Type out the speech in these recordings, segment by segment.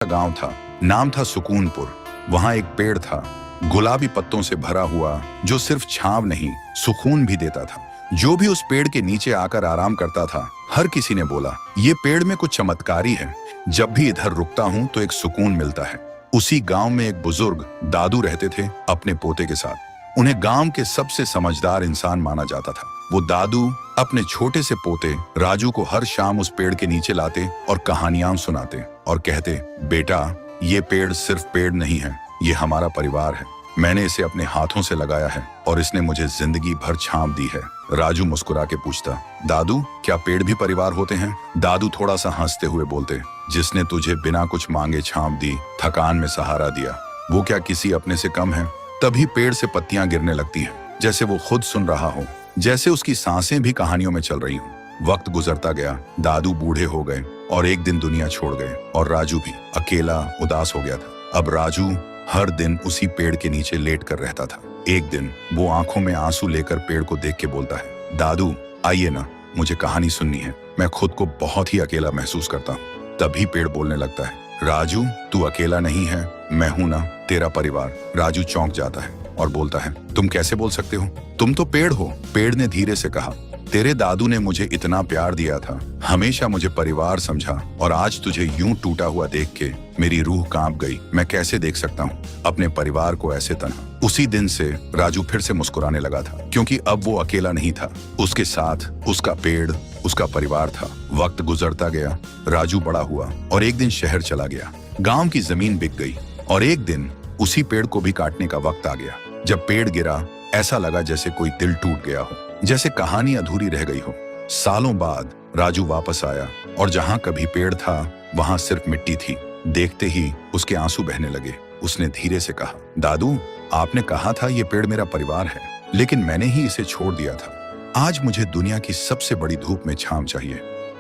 गांव था। नाम था सुकूनपुर। वहां एक पेड़ था, गुलाबी पत्तों से भरा हुआ, जो सिर्फ छांव नहीं सुकून भी देता था। जो भी उस पेड़ के नीचे आकर आराम करता था, हर किसी ने बोला, ये पेड़ में कुछ चमत्कारी है। जब भी इधर रुकता हूं तो एक सुकून मिलता है। उसी गांव में एक बुजुर्ग दादू रहते थे अपने पोते के साथ। उन्हें गांव के सबसे समझदार इंसान माना जाता था। वो दादू अपने छोटे से पोते राजू को हर शाम उस पेड़ के नीचे लाते और कहानियां सुनाते और कहते, बेटा, ये पेड़ सिर्फ पेड़ नहीं है, ये हमारा परिवार है। मैंने इसे अपने हाथों से लगाया है और इसने मुझे जिंदगी भर छांव दी है। राजू मुस्कुरा के पूछता, दादू, क्या पेड़ भी परिवार होते हैं? दादू थोड़ा सा हंसते हुए बोलते, जिसने तुझे बिना कुछ मांगे छांव दी, थकान में सहारा दिया, वो क्या किसी अपने से कम है? तभी पेड़ से पत्तियां गिरने लगती हैं, जैसे वो खुद सुन रहा हो, जैसे उसकी सांसें भी कहानियों में चल रही हों। वक्त गुजरता गया, दादू बूढ़े हो गए और एक दिन दुनिया छोड़ गए और राजू भी अकेला उदास हो गया था। अब राजू हर दिन उसी पेड़ के नीचे लेट कर रहता था। एक दिन वो आंखों में आंसू लेकर पेड़ को देख के बोलता है, दादू, आइए ना, मुझे कहानी सुननी है। मैं खुद को बहुत ही अकेला महसूस करता हूँ। तभी पेड़ बोलने लगता है, राजू, तू अकेला नहीं है, मैं हूं ना, तेरा परिवार। राजू चौंक जाता है और बोलता है, तुम कैसे बोल सकते हो? तुम तो पेड़ हो। पेड़ ने धीरे से कहा, तेरे दादू ने मुझे इतना प्यार दिया था, हमेशा मुझे परिवार समझा, और आज तुझे यूं टूटा हुआ देख के मेरी रूह कांप गई। मैं कैसे देख सकता हूँ अपने परिवार को ऐसे तन्हा। उसी दिन से राजू फिर से मुस्कुराने लगा था, क्योंकि अब वो अकेला नहीं था। उसके साथ उसका पेड़, उसका परिवार था। वक्त गुजरता गया, राजू बड़ा हुआ और एक दिन शहर चला गया। गांव की जमीन बिक गई और एक दिन उसी पेड़ को भी काटने का वक्त आ गया। जब पेड़ गिरा, ऐसा लगा जैसे कोई दिल टूट गया हो, जैसे कहानी अधूरी रह गई हो। सालों बाद राजू वापस आया और जहां कभी पेड़ था, वहां सिर्फ मिट्टी थी। देखते ही उसके आंसू बहने लगे। उसने धीरे से कहा, दादू, आपने कहा था ये पेड़ मेरा परिवार है, लेकिन मैंने ही इसे छोड़ दिया था। आज मुझे दुनिया की सबसे बड़ी धूप में छांव चाहिए,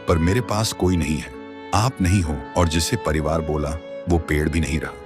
पर मेरे पास कोई नहीं है। आप नहीं हो, और जिसे परिवार बोला वो पेड़ भी नहीं रहा।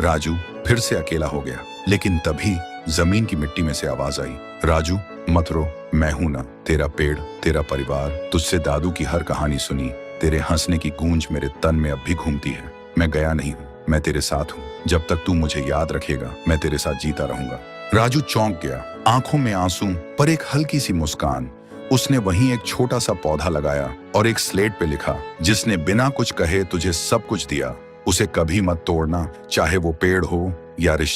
राजू फिर से अकेला हो गया, लेकिन तभी जमीन की मिट्टी में से आवाज आई, राजू, मत रो, मैं हूं ना, तेरा पेड़, तेरा परिवार। तुझसे दादू की हर कहानी सुनी, तेरे हंसने की गूंज मेरे तन में अब भी घूमती है। मैं गया नहीं हूँ, मैं तेरे साथ हूँ। जब तक तू मुझे याद रखेगा, मैं तेरे साथ जीता रहूंगा। राजू चौंक गया, आंखों में आंसू पर एक हल्की सी मुस्कान। उसने वहीं एक छोटा सा पौधा लगाया और एक स्लेट पे लिखा, जिसने बिना कुछ कहे तुझे सब कुछ दिया, उसे कभी मत तोड़ना, चाहे वो पेड़ हो या रिश्ता।